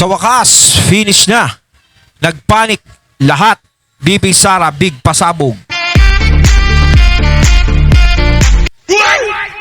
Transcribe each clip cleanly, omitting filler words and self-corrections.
Sa wakas, finish na. Nagpanik lahat. BP Sara, big pasabog.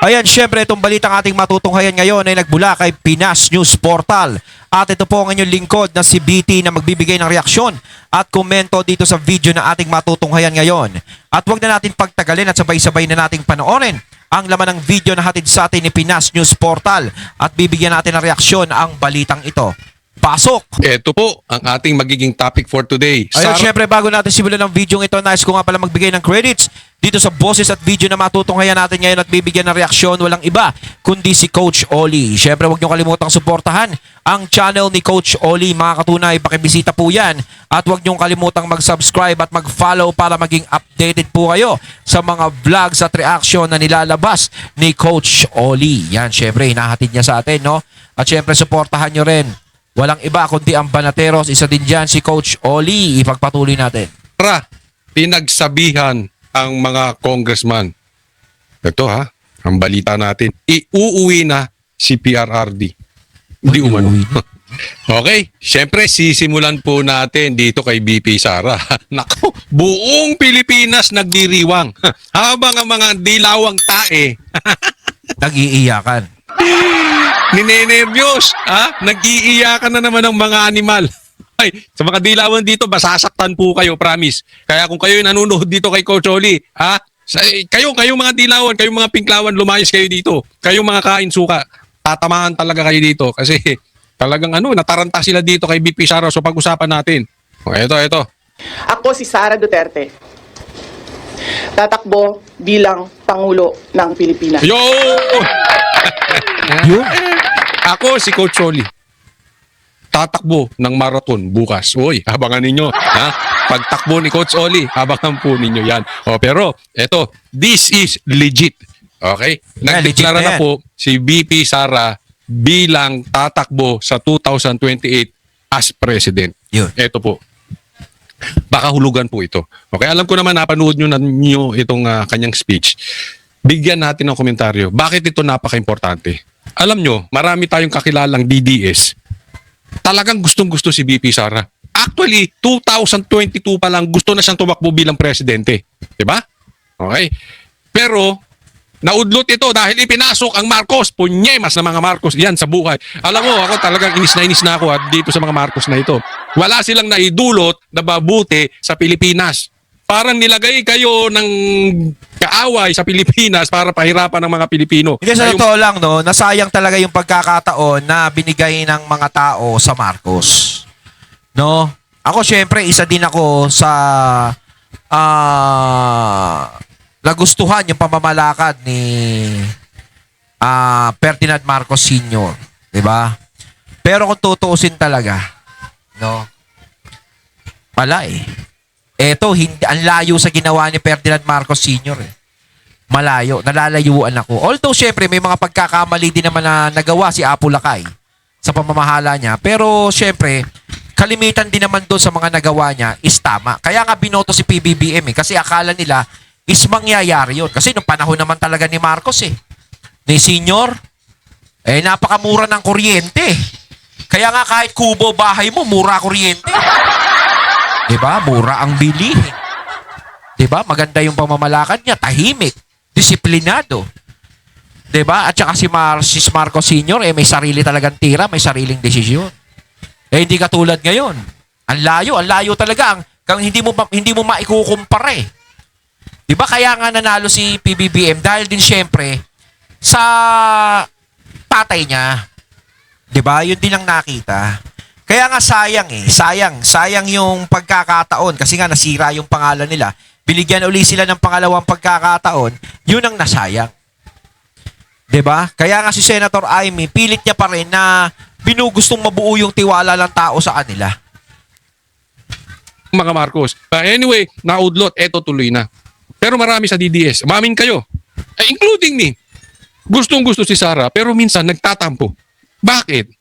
Ayan, syempre itong balitang ating matutunghayan ngayon ay nagbula kay Pinas News Portal. At ito po ang inyong lingkod na si BT na magbibigay ng reaksyon at komento dito sa video na ating matutunghayan ngayon. At huwag na natin pagtagalin at sabay-sabay na nating panoorin ang laman ng video na hatid sa atin ni Pinas News Portal at bibigyan natin ng reaksyon ang balitang ito. Pasok! Ito po ang ating magiging topic for today. Ayun, syempre bago natin simulan ng video ito, nais ko nga pala magbigay ng credits dito sa boses at video na matutunghayan natin ngayon at bibigyan ng reaksyon. Walang iba kundi si Coach Oli. Syempre huwag niyo kalimutang suportahan ang channel ni Coach Oli. Mga katunay, pakibisita po yan. At huwag niyo kalimutang mag-subscribe at mag-follow para maging updated po kayo sa mga vlogs at reaction na nilalabas ni Coach Oli. Yan, syempre hinahatid niya sa atin, no? At syempre suportahan niyo rin. Walang iba kundi ang Banateros. Isa din dyan si Coach Oli. Ipagpatuloy natin. Pinagsabihan ang mga congressman. Ito ang balita natin. Iuuwi na si PRRD. Hindi umano. Okay, syempre sisimulan po natin dito kay BP Sara. Nako, buong Pilipinas nagdiriwang. Habang ang mga dilawang tae nag-iiyakan. ninenervyos, nag-iiyakan na naman ng mga animal. Ay, sa mga dilawan dito, masasaktan po kayo, promise. Kaya kung kayo nanonood dito kay Coach Oli, kayong mga dilawan, kayong mga pinklawan, lumayas kayo dito. Kayong mga kain suka, tatamaan talaga kayo dito. Kasi talagang nataranta sila dito kay BP Sara. So pag-usapan natin. Ito. Ako si Sara Duterte. Tatakbo bilang Pangulo ng Pilipinas. Yo! Yun. Ako si Coach Oli. Tatakbo ng marathon bukas. Uy, abangan ninyo. Pagtakbo ni Coach Oli, abangan po ninyo yan. Pero, this is legit. Okay? Nagdeklara na po si BP Sara bilang tatakbo sa 2028 as President. Yun. Ito po. Baka hulugan po ito. Okay, alam ko naman napanood nyo itong kanyang speech. Bigyan natin ng komentaryo. Bakit ito napaka-importante? Alam nyo, marami tayong kakilalang DDS. Talagang gustong-gusto si BP Sara. Actually, 2022 pa lang gusto na siyang tumakbo bilang presidente. Diba? Okay? Pero, naudlot ito dahil ipinasok ang Marcos. Punyemas na mga Marcos yan sa buhay. Alam mo, ako talagang inis na ako dito sa mga Marcos na ito. Wala silang naidulot na mabuti sa Pilipinas. Parang nilagay kayo ng kaaway sa Pilipinas para pahirapan ng mga Pilipino. Hindi, sa totoo lang, no, nasayang talaga yung pagkakataon na binigay ng mga tao sa Marcos. No? Ako, syempre, isa din ako sa nagustuhan yung pamamalakad ni Ferdinand Marcos Sr. Diba? Pero kung tutuusin talaga, no, wala Eto, hindi, ang layo sa ginawa ni Ferdinand Marcos Sr. Malayo, nalalayuan ako. Although, syempre, may mga pagkakamali din naman na nagawa si Apo Lakay sa pamamahala niya. Pero, syempre, kalimitan din naman doon sa mga nagawa niya is tama. Kaya nga binoto si PBBM kasi akala nila is mangyayari yun. Kasi nung panahon naman talaga ni Marcos ni Senior, napakamura ng kuryente. Kaya nga kahit kubo bahay mo, mura kuryente. Diba? Mura ang bilihin. Diba? Maganda yung pamamalakad niya. Tahimik. Disiplinado. Diba? At saka si Marcos Sr. may sarili talagang tira, may sariling desisyon. Hindi katulad ngayon. Ang layo talaga. Hindi mo maikukumpara Diba? Kaya nga nanalo si PBBM dahil din syempre sa tatay niya. Diba? Yun din ang nakita. Kaya nga sayang yung pagkakataon kasi nga nasira yung pangalan nila. Binigyan uli sila ng pangalawang pagkakataon, yun ang nasayang. 'Di ba? Kaya nga si Senator Amy, pilit niya pa rin na binugustong mabuo yung tiwala ng tao sa kanila. Mga Marcos. Anyway, naudlot, eto tuloy na. Pero marami sa DDS, umamin kayo. Including me. Gustong-gusto si Sara, pero minsan nagtatampo. Bakit?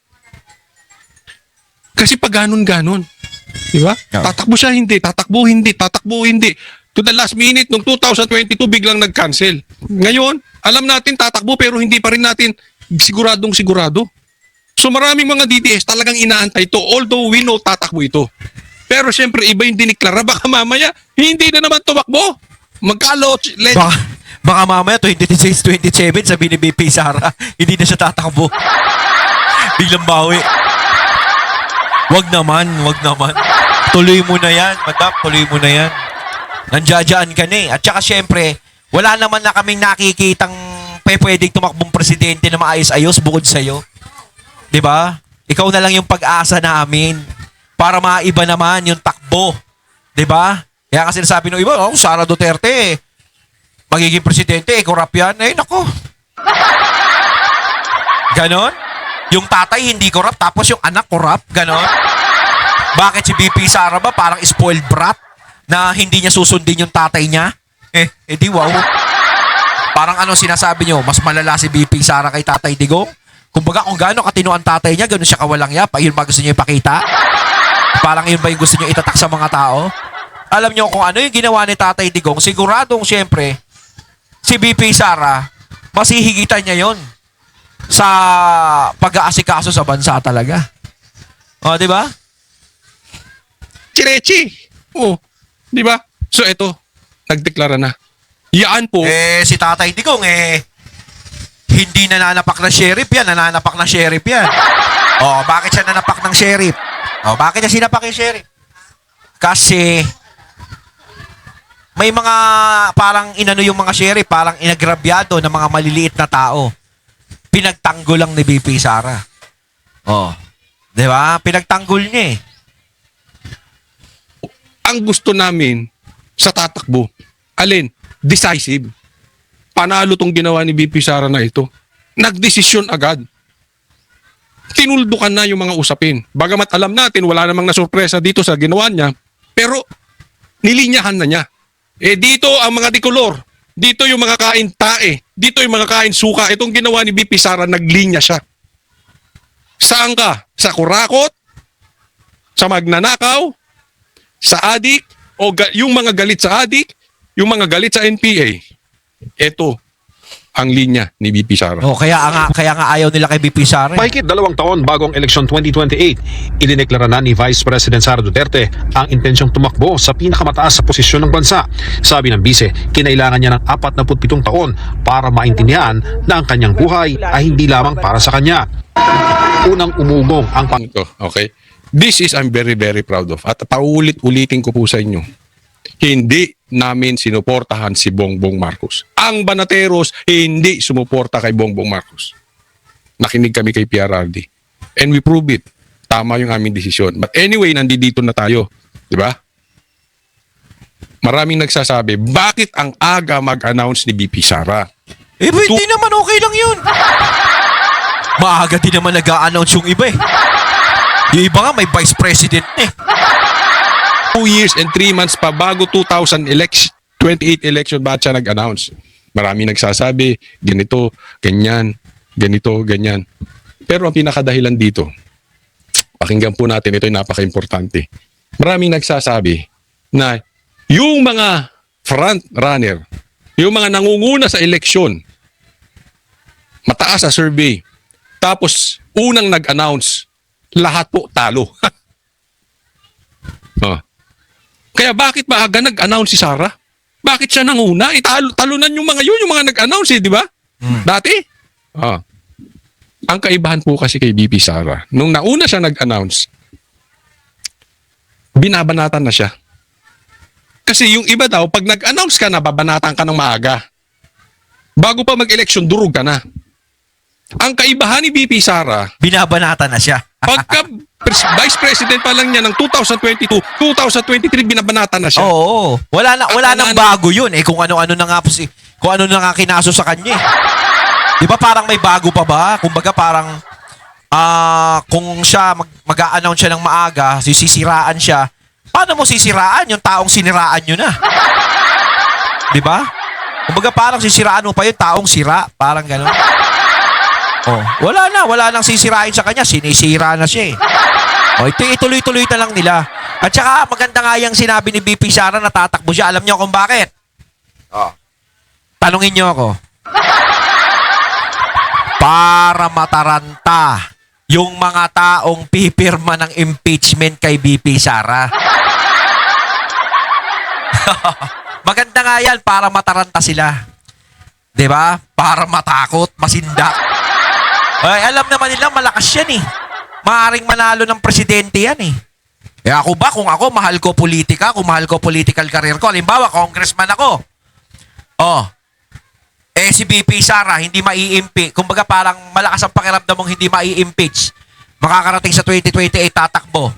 Kasi pag ganon-ganon. Di ba? Yeah. Tatakbo siya, tatakbo hindi. To the last minute, nung 2022, biglang nag-cancel. Ngayon, alam natin tatakbo pero hindi pa rin natin siguradong sigurado. So maraming mga DDS talagang inaantay ito, although we know tatakbo ito. Pero syempre iba yung diniklara, baka mamaya hindi na naman tumakbo. Baka mamaya 2026-27 sabi ni BP Sara, hindi na siya tatakbo. Biglang bawi. Wag naman. Tuloy mo na yan, madam, tuloy mo na yan. Nandiyadyaan ka na eh. At saka syempre, wala naman na kaming nakikitang pwedeng tumakbong presidente na maayos-ayos bukod sa'yo. 'Di ba? Ikaw na lang yung pag-asa namin para maiba naman yung takbo. 'Di ba? Kaya kasi sinasabi ng iba, Sara Duterte, magiging presidente, corrupt yan. Eh, nako. Ganon? Yung tatay hindi corrupt, tapos yung anak corrupt, ganon? Bakit si BP Sara ba parang spoiled brat na hindi niya susundin yung tatay niya? Di wow. Parang ano sinasabi niyo, mas malala si BP Sara kay Tatay Digong? Kumbaga kung gaano katino ang tatay niya, gano'n siya kawalang yap, yun ba gusto niyo ipakita? Parang yun ba yung gusto niyo itatak sa mga tao? Alam niyo kung ano yung ginawa ni Tatay Digong, siguradong siyempre, si BP Sara, masihigitan niya yon sa pag-aasikaso sa bansa talaga. O, di ba? Chirechi. Oh, di ba? So ito, nagdeklara na. Yaan po. Si Tatay Digong, hindi nananapak na sheriff yan. Nananapak na sheriff yan. Bakit siya nanapak ng sheriff? Bakit niya sinapak yung sheriff? Kasi, may mga, parang inano yung mga sheriff, parang inagrabyado ng mga maliliit na tao. Pinagtanggol lang ni BP Sara. Di ba? Pinagtanggol niya eh. Ang gusto namin sa tatakbo, alin? Decisive. Panalo tong ginawa ni BP Sara na ito. Nagdesisyon agad. Tinuldukan na yung mga usapin. Bagamat alam natin, wala namang nasurpresa dito sa ginawa niya, pero nilinyahan na niya. Dito ang mga dikolor. Dito yung mga kain tae. Dito yung mga kain suka. Itong ginawa ni BP Sara, naglinya siya. Saan ka? Sa kurakot? Sa magnanakaw? Sa adik? O yung mga galit sa adik? Yung mga galit sa NPA? Ito ang linya ni BP Sara. Kaya nga ayaw nila kay BP Sara. Mahigit 2 taon bago ang eleksyon 2028, idineklara na ni Vice President Sara Duterte ang intensyong tumakbo sa pinakamataas sa posisyon ng bansa. Sabi ng bise, kinailangan niya ng 47 taon para maintindihan na ang kanyang buhay ay hindi lamang para sa kanya. Unang umugong ang Okay? This is I'm very, very proud of. At paulit-ulitin ko po sa inyo. Hindi namin sinuportahan si Bongbong Marcos. Ang Banateros hindi sumuporta kay Bongbong Marcos. Nakinig kami kay PRRD. And we prove it. Tama yung aming desisyon. But anyway, nandito na tayo. Di ba? Maraming nagsasabi, bakit ang aga mag-announce ni BP Sara? Hindi naman okay lang yun. Maaga din naman nag-a-announce yung iba eh. Yung iba nga may vice president eh. 2 years and 3 months pa bago 2028 election ba't siya nag-announce. Maraming nagsasabi, ganito, ganyan, ganito, ganyan. Pero ang pinakadahilan dito, pakinggan po natin, ito ay napaka-importante. Maraming nagsasabi na yung mga front runner, yung mga nangunguna sa eleksyon, mataas sa survey, tapos unang nag-announce, lahat po talo. Kaya bakit maaga nag-announce si Sara? Bakit siya nanguna? Talunan yung mga yun, yung mga nag-announce di ba? Dati? Ang kaibahan po kasi kay BP Sara, nung nauna siya nag-announce, binabanatan na siya. Kasi yung iba daw, pag nag-announce ka na, babanatan ka ng maaga. Bago pa mag-eleksyon, durog ka na. Ang kaibahan ni BP Sara, binabanatan na siya. pagka Vice President pa lang niya ng 2022, 2023 binabanatan na siya. Oo. Wala nang bago 'yun kung ano-ano na nga kung ano na nga kinaso sa kanya. 'Di ba parang may bago pa ba? Kumbaga parang kung siya mag-a-announce siya ng maaga, sisiraan siya. Paano mo sisiraan yung taong siniraan niyo na? 'Di ba? Kumbaga parang sisiraan mo pa yung taong sira, parang gano'n. Wala nang sisirain sa kanya, sinisira na siya eh. Ituloy-tuloy na lang nila. At saka maganda nga yung sinabi ni BP Sara na tatakbo siya. Alam niyo kung bakit? Tanungin niyo ako. Para mataranta yung mga taong pipirma ng impeachment kay BP Sara. Maganda nga yan para mataranta sila. 'Di ba? Para matakot, masindak. Ay, alam naman nila malakas yan eh. Maaring manalo ng presidente yan eh. Eh ako ba, kung ako, mahal ko politika, kung mahal ko political career ko, halimbawa, congressman ako. Oh, eh si BP Sara, hindi mai-impeach. Kumbaga parang malakas ang pakiramdam mong hindi mai-impeach. Makakarating sa 2028, tatakbo.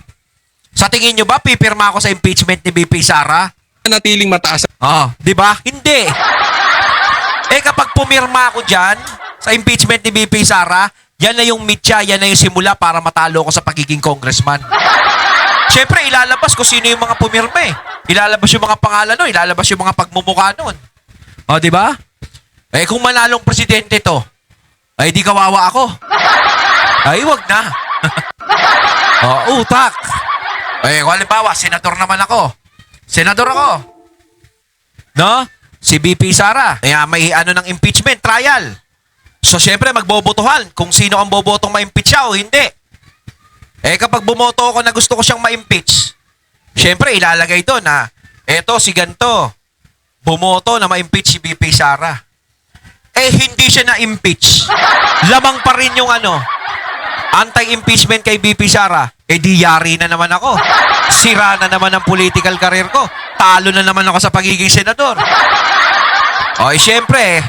Sa tingin nyo ba, pipirma ako sa impeachment ni BP Sara? Natiling mataas. Oh, di ba? Hindi. Eh kapag pumirma ako dyan, sa impeachment ni BP Sara, yan na yung mitya, yan na yung simula para matalo ko sa pagiging congressman. Siyempre, ilalabas kung sino yung mga pumirma eh. Ilalabas yung mga pangalan nun, ilalabas yung mga pagmumukha nun. O, di ba? Eh, kung manalong presidente to, ay di kawawa ako. Ay, wag na. Utak. Eh, kung halimbawa, senador naman ako. Senador ako. No? Si BP Sara. Kaya may ano ng impeachment, trial. So, syempre, magbobotohan kung sino ang bobotong ma-impeach siya o hindi. Eh, kapag bumoto ako na gusto ko siyang ma-impeach, syempre, ilalagay doon na, eto, si ganto, bumoto na ma-impeach si BP Sara. Eh, hindi siya na-impeach. Lamang pa rin yung anti-impeachment kay BP Sara. Eh, di yari na naman ako. Sira na naman ang political career ko. Talo na naman ako sa pagiging senador. O, eh, syempre,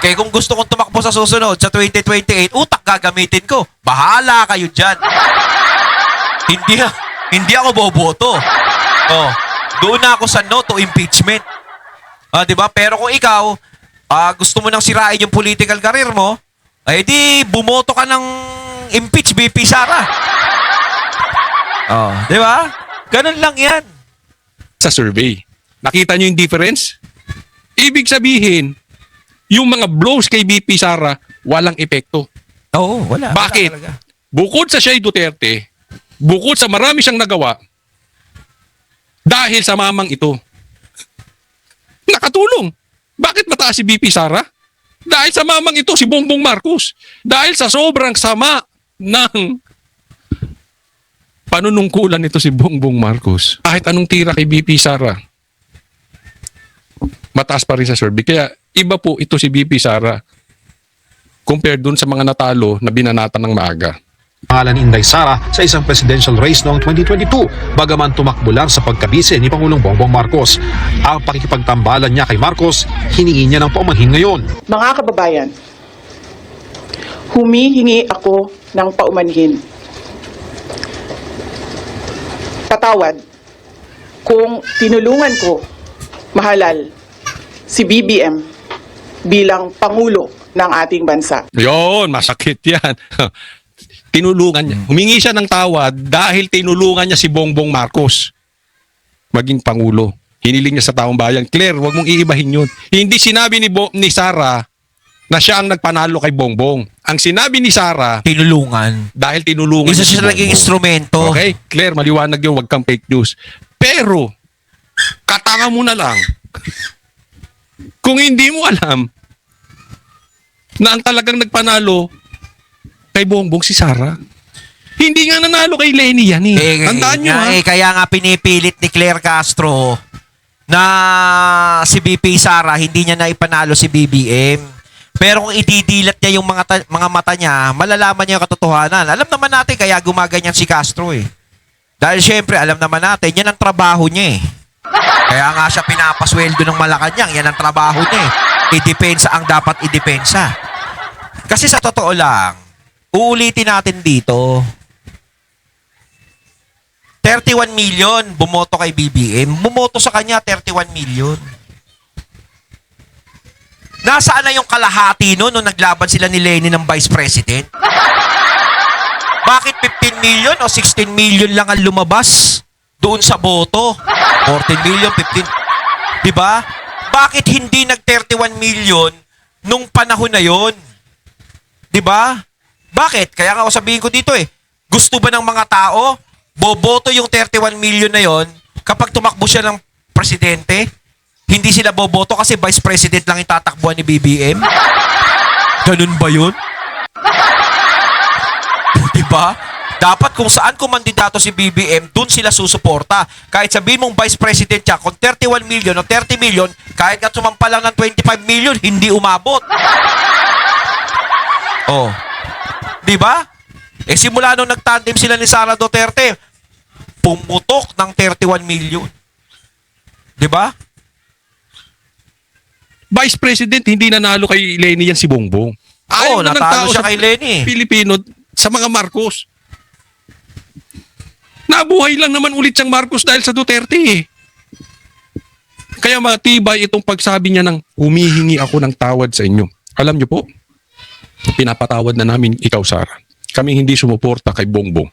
kaya kung gusto kong tumakbo sa susunod, sa 2028, utak gagamitin ko. Bahala kayo dyan. Hindi ako boboto. Oh, doon na ako sa no to impeachment. Ah, 'di ba? Pero kung ikaw, gusto mo nang sirain yung political career mo, ay di bumoto ka ng impeach BP Sara. Oh, 'di ba? Ganun lang 'yan. Sa survey. Nakita nyo yung difference? Ibig sabihin, yung mga blows kay BP Sara, walang epekto. Oo, wala. Bakit? Wala talaga. Bukod sa siya Duterte, bukod sa marami siyang nagawa, dahil sa mamang ito, nakatulong. Bakit mataas si BP Sara? Dahil sa mamang ito, si Bongbong Marcos. Dahil sa sobrang sama ng panunungkulan nito si Bongbong Marcos. Kahit anong tira kay BP Sara, mataas pa rin sa survey. Kaya iba po ito si BP Sara compared dun sa mga natalo na binanatan ng maaga. Pangalan ni Inday Sara sa isang presidential race noong 2022 bagaman tumakbo lang sa pagkabise ni Pangulong Bongbong Marcos. Ang pakikipagtambalan niya kay Marcos, hiningi niya ng paumanhin ngayon. Mga kababayan, humihingi ako ng paumanhin. Patawad kung tinulungan ko mahalal si BBM bilang Pangulo ng ating bansa. Yon, masakit yan. Tinulungan niya. Humingi siya ng tawad dahil tinulungan niya si Bongbong Marcos maging Pangulo. Hiniling niya sa taong bayan, Claire, wag mong iibahin yun. Hindi sinabi ni Sara na siya ang nagpanalo kay Bongbong. Ang sinabi ni Sara, Tinulungan. dahil tinulungan Isa niya si siya naging Bongbong. instrumento. Okay, Claire, maliwanag yun, wag kang fake news. Pero, katanga mo na lang. Kung hindi mo alam na ang talagang nagpanalo kay Bongbong si Sara. Hindi nga nanalo kay Lenny yan eh. Tandaan nyo ha. Kaya nga pinipilit ni Claire Castro na si BP Sara hindi niya na ipanalo si BBM. Pero kung ididilat niya yung mga mata niya, malalaman niya yung katotohanan. Alam naman natin kaya gumaganyan si Castro eh. Dahil syempre, alam naman natin, yan ang trabaho niya eh. Kaya nga siya pinapasweldo ng Malacanang, yan ang trabaho niya eh. Idepensa ang dapat idepensa. Kasi sa totoo lang, uulitin natin dito, 31 million bumoto kay BBM. Bumoto sa kanya 31 million. Nasaan na yung kalahati nung naglaban sila ni Lenny ng Vice President? Bakit 15 million o 16 million lang ang lumabas doon sa boto? 14 million, 15. Diba? Bakit hindi nag-31 million nung panahon na yon? Diba? Bakit? Kaya nga sabihin ko dito eh, gusto ba ng mga tao boboto yung 31 million na yon kapag tumakbo siya ng presidente? Hindi sila boboto kasi vice president lang itatakbuhan ni BBM? Ganun ba yun? Diba? ba? Dapat kung saan kumandidato si BBM, dun sila susuporta. Kahit sabihin mong vice president siya, kung 31 million o 30 million, kahit nga sumampa lang ng 25 million, hindi umabot. Oh. Di ba? Eh simula nung nagtandem sila ni Sara Duterte, pumutok ng 31 million. Di ba? Vice President, hindi nanalo kay Lenny yan si Bongbong. Oo, na ng natalo tao siya sa kay Lenny. Pilipino sa mga Marcos. Nabuhay lang naman ulit siyang Marcos dahil sa Duterte eh. Kaya matibay itong pagsabi niya ng humihingi ako ng tawad sa inyo. Alam niyo po, pinapatawad na namin ikaw, Sara. Kami hindi sumuporta kay Bongbong.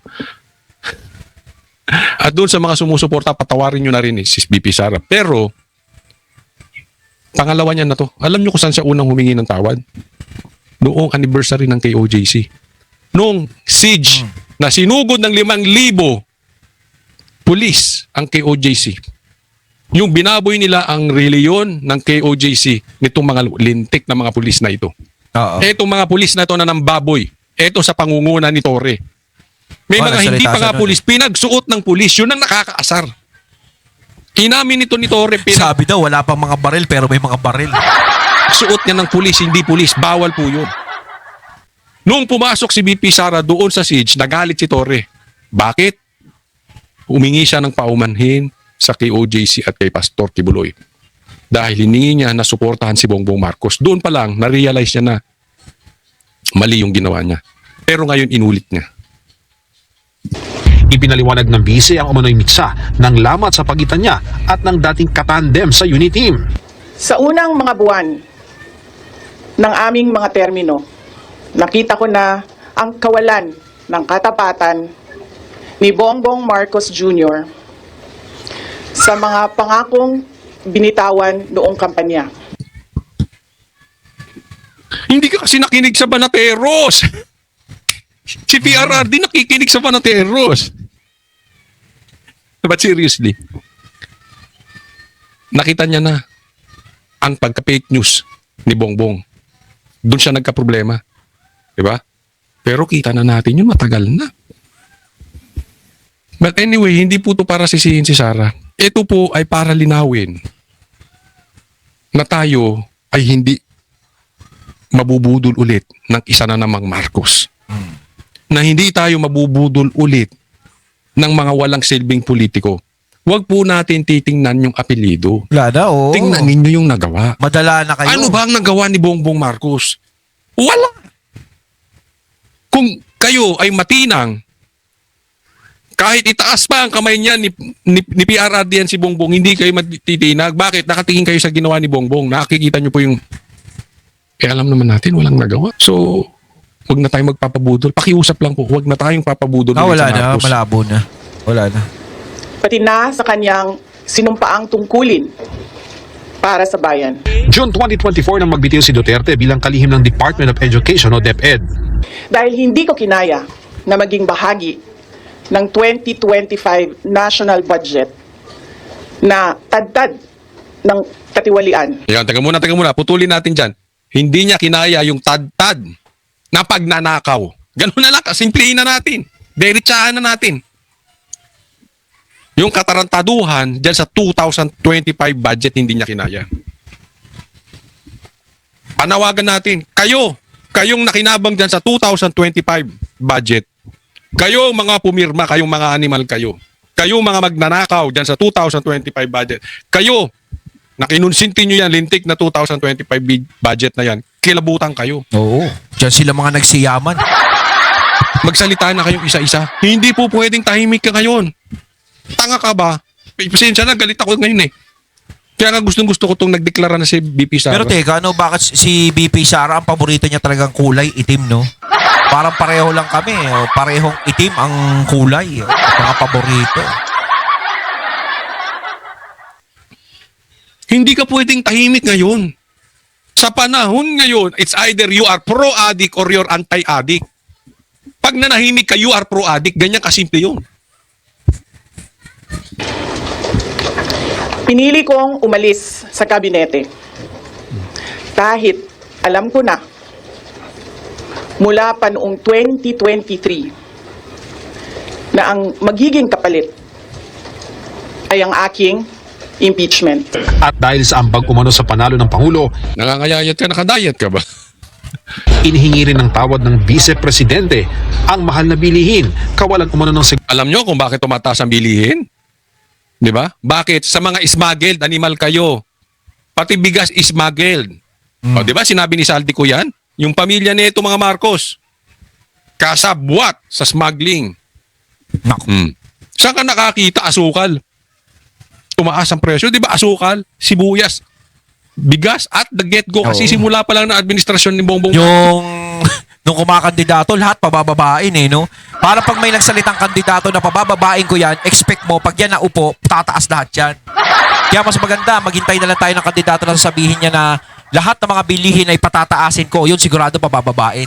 At doon sa mga sumusuporta, patawarin nyo na rin si BP Sara. Pero, pangalawa niya na to. Alam nyo kung saan siya unang humingi ng tawad? Noong anniversary ng KOJC. Noong siege na sinugod ng 5,000 pulis ang KOJC. Yung binaboy nila ang reliyon ng KOJC nitong mga lintik na mga pulis na ito. Oo. Etong mga pulis na ito na nambaboy. Eto sa pangunguna ni Torre. May Oh, mga hindi nagsalita pa nga siya nun pulis, pinagsuot ng pulis. Yun ang nakakaasar. Inamin nito ni Torre, Sabi daw, wala pang mga baril, pero may mga baril. suot niya ng pulis, hindi pulis. Bawal po yun. Noong pumasok si BP Sara doon sa siege, nagalit si Torre. Bakit? Humingi siya ng paumanhin sa KOJC at kay Pastor Kibuloy. Dahil hiningi niya na suportahan si Bongbong Marcos. Doon pa lang, na-realize niya na mali yung ginawa niya. Pero ngayon inulit niya. Ipinaliwanag ng bise ang umano'y mitsa ng lamat sa pagitan niya at ng dating katandem sa unit team. Sa unang mga buwan ng aming mga termino, nakita ko na ang kawalan ng katapatan ni Bongbong Marcos Jr. sa mga pangakong binitawan noong kampanya. Hindi ka kasi nakinig sa Banateros. Si PRRD nakikinig sa Banateros. But seriously, nakita niya na ang pagka-fake news ni Bongbong. Doon siya nagka-problema. Diba? Pero kita na natin yun, matagal na. But anyway, hindi po ito para sisihin si Sara. Ito po ay para linawin na tayo ay hindi mabubudol ulit ng isa na namang Marcos. Na hindi tayo mabubudol ulit ng mga walang silbing politiko. Huwag po natin titingnan yung apelido. Wala na, oo. Tingnan ninyo yung nagawa. Madala na kayo. Ano ba ang nagawa ni Bongbong Marcos? Wala. Kung kayo ay matinang, kahit itaas pa ang kamay niya ni PRRD yan si Bongbong, hindi kayo matitinag. Bakit? Nakatingin kayo sa ginawa ni Bongbong. Nakikita nyo po yung alam naman natin, walang nagawa. So, huwag na tayong magpapabudol. Pakiusap lang po, huwag na tayong papabudol. Wala sa na, Marcos. malabo na. Wala na. Pati na sa kanyang sinumpaang tungkulin para sa bayan. June 2024 nang magbitiw si Duterte bilang kalihim ng Department of Education o DepEd. Dahil hindi ko kinaya na maging bahagi ng 2025 national budget na tad-tad ng katiwalian. Yan, taga muna. Putulin natin dyan. Hindi niya kinaya yung tad-tad na pagnanakaw. Ganun na lang, simplihin na natin. Diretsahan na natin. Yung katarantaduhan dyan sa 2025 budget, hindi niya kinaya. Panawagan natin, kayong nakinabang dyan sa 2025 budget, kayo mga pumirma, kayong mga animal kayo, kayong mga magnanakaw dyan sa 2025 budget, kayo, nakinunsinti nyo yan, lintik na 2025 budget na yan, kilabutan kayo. Oo. Diyan sila mga nagsiyaman. Magsalita na kayong isa-isa. Hindi po pwedeng tahimik ka ngayon. Tanga ka ba? Pasensya na, galit ako ngayon eh. Kaya nga gustong-gusto ko itong nagdeklara na si BP Sara. Pero teka, ano, bakit si BP Sara, ang paborito niya talagang kulay, itim, no? Parang pareho lang kami. O, parehong itim ang kulay. Mga paborito. Hindi ka pwedeng tahimik ngayon. Sa panahon ngayon, it's either you are pro-addict or you're anti-addict. Pag nanahimik ka, you are pro-addict. Ganyan kasimple yun. Pinili kong umalis sa kabinete kahit alam ko na mula pa noong 2023 na ang magiging kapalit ay ang aking impeachment. At dahil sa ambag umano sa panalo ng Pangulo, Nangangayayat ka, nakadayat ka ba? inihingi rin ng tawad ng Vice Presidente ang mahal na bilihin, kawalan umano ng Alam nyo kung bakit tumataas ang bilihin? Di ba? Bakit? Sa mga smuggled, animal kayo. Pati bigas smuggled. O, di ba? Sinabi ni Saldi ko yan. Yung pamilya nito mga Marcos. Kasabwat sa smuggling. Naku. Saan ka nakakita? Asukal. Tumaas ang presyo. Di ba? Asukal, sibuyas, bigas at the get-go. Kasi Oo. simula pa lang ng administrasyon ni Bongbong. Yung nung kumakandidato, lahat pabababain no? Para pag may nagsalitang kandidato na pabababain ko yan, expect mo, pag yan naupo, tataas lahat yan. Kaya mas maganda, maghintay na lang tayo ng kandidato na sasabihin niya na lahat ng mga bilihin ay patataasin ko, yun sigurado pabababain.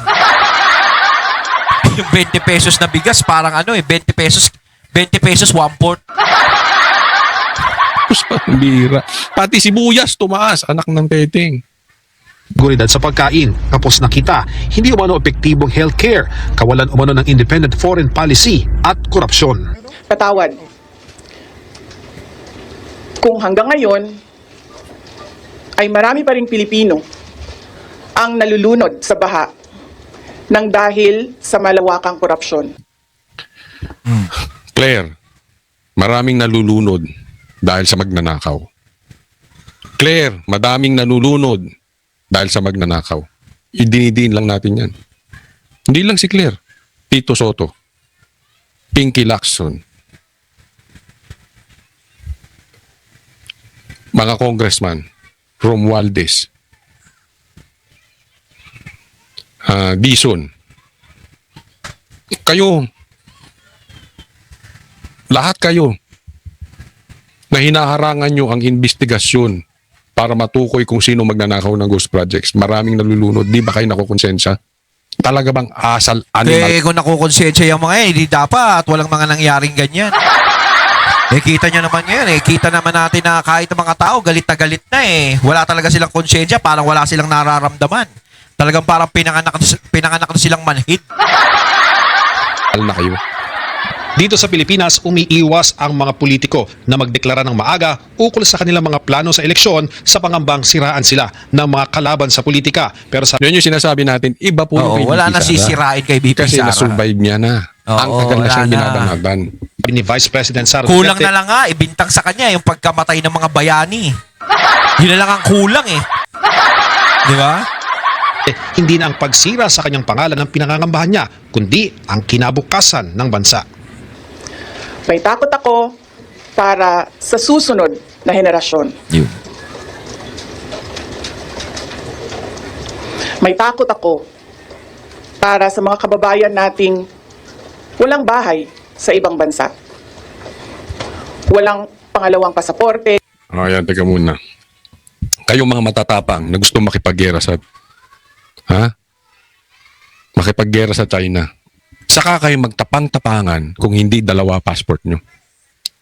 Yung 20 pesos na bigas, parang 20 pesos 1/4. Bira. Pati sibuyas tumaas, anak ng teteng. seguridad sa pagkain. Kapos na kita, hindi umano epektibong healthcare, kawalan umano ng independent foreign policy at korupsyon. Patawad. Kung hanggang ngayon ay marami pa ring Pilipino ang nalulunod sa baha ng dahil sa malawakang korupsyon. Claire, maraming nalulunod dahil sa magnanakaw. Claire, madaming nalulunod dahil sa magnanakaw. Idinidiin lang natin yan. Hindi lang si Claire. Tito Soto. Pinky Lacson. Mga congressman. Romualdez. Dizon. Kayo. Lahat kayo na hinaharangan nyo ang investigasyon para matukoy kung sino magnanakaw ng ghost projects. Maraming nalulunod. Di ba kayo nakukonsensya? Talaga bang asal animal? Kung nakukonsensya yung mga hindi dapat. Walang mga nangyaring ganyan. Kita nyo naman ngayon kita naman natin na kahit ang mga tao galit na wala talaga silang konsensya, parang wala silang nararamdaman. Talagang parang pinanganak na silang manhid. Na kayo. Dito sa Pilipinas, umiiwas ang mga politiko na magdeklara ng maaga ukol sa kanilang mga plano sa eleksyon sa pangambang siraan sila ng mga kalaban sa politika. Pero sa Yun yung sinasabi natin, iba po Oo, yung wala na Sara. sisirain kay BP Kasi Sara. nasurvive niya na. Ang Oo, tagal na wala siyang na. binabanaban. ni Vice President Sara Kulang Duterte, na lang nga, ibintang sa kanya yung pagkamatay ng mga bayani. Yun na lang ang kulang Di ba? hindi na ang pagsira sa kanyang pangalan ang pinangangambahan niya, kundi ang kinabukasan ng bansa. May takot ako para sa susunod na henerasyon. Yun. May takot ako para sa mga kababayan nating walang bahay sa ibang bansa. Walang pangalawang pasaporte. Ayan, teka muna. Kayong mga matatapang na gusto makipaggera sa makipaggera sa China. Saka kayo magtapang-tapangan kung hindi dalawa passport nyo.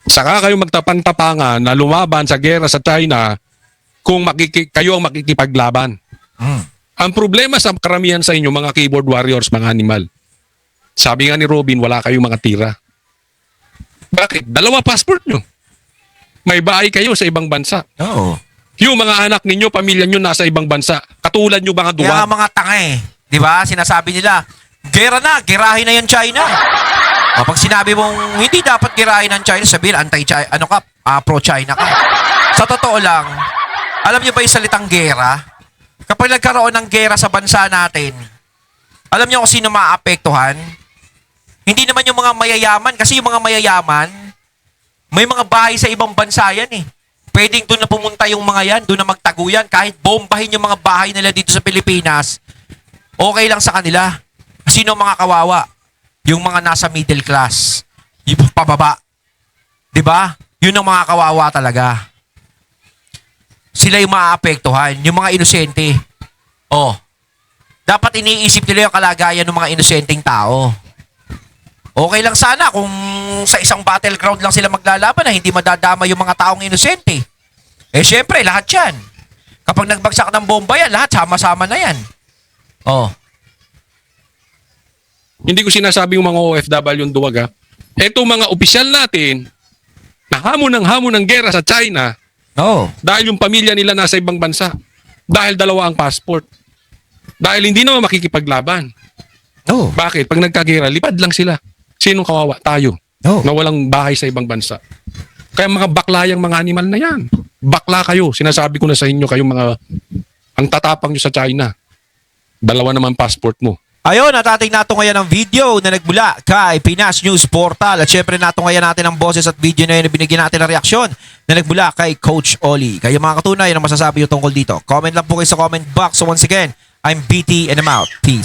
Saka kayo magtapang-tapangan na lumaban sa gera sa China kung kayo ang makikipaglaban. Ang problema sa karamihan sa inyo, mga keyboard warriors, mga animal. Sabi nga ni Robin, wala kayong mga tira. Bakit? Dalawa passport nyo. May bahay kayo sa ibang bansa. Oo. Yung mga anak ninyo, pamilya nyo nasa ibang bansa. Katulad nyo mga Kaya duwag. nga mga tanga Di ba? Sinasabi nila, gera na, gerahin na yan China. O pag sinabi mong hindi dapat gerahin ng China, sabihin anti-China, pro-China ka. Sa totoo lang, alam niyo ba yung salitang gera? Kapag nagkaroon ng gera sa bansa natin, alam niyo kung sino maapektuhan? Hindi naman yung mga mayayaman, kasi yung mga mayayaman, may mga bahay sa ibang bansa yan Pwedeng doon na pumunta yung mga yan, doon na magtaguyan, kahit bombahin yung mga bahay nila dito sa Pilipinas, okay lang sa kanila. Sino mga kawawa? Yung mga nasa middle class. Yung pababa. 'Di ba? Yun ang mga kawawa talaga. Sila yung maaapektuhan, yung mga inosente. Dapat iniisip nila yung kalagayan ng mga inosenteng tao. Okay lang sana kung sa isang battleground lang sila maglalaban na hindi madadama yung mga taong inosente. Syempre, lahat yan. Kapag nagbagsak ng bomba yan, lahat sama-sama na yan. Hindi ko sinasabi yung mga OFW yung duwag Etong mga opisyal natin, na hamon ng gera sa China, Oo. dahil yung pamilya nila nasa ibang bansa. Dahil dalawa ang passport. Dahil hindi naman makikipaglaban. Oo. Bakit? Pag nagkagera, lipad lang sila. Sinong kawawa? Tayo. Oo. Na walang bahay sa ibang bansa. Kaya mga baklayang mga animal na yan. Bakla kayo. Sinasabi ko na sa inyo, kayong mga, ang tatapang nyo sa China. Dalawa naman passport mo. Ayun, at ating natungayan ang video na nagmula kay Pinas News Portal. At syempre natungayan natin ang boses at video na yun na binigyan natin ng reaksyon na nagmula kay Coach Oli. Kayo mga katunay, ano masasabi nyo tungkol dito? Comment lang po kayo sa comment box. So once again, I'm BT and I'm out. Peace.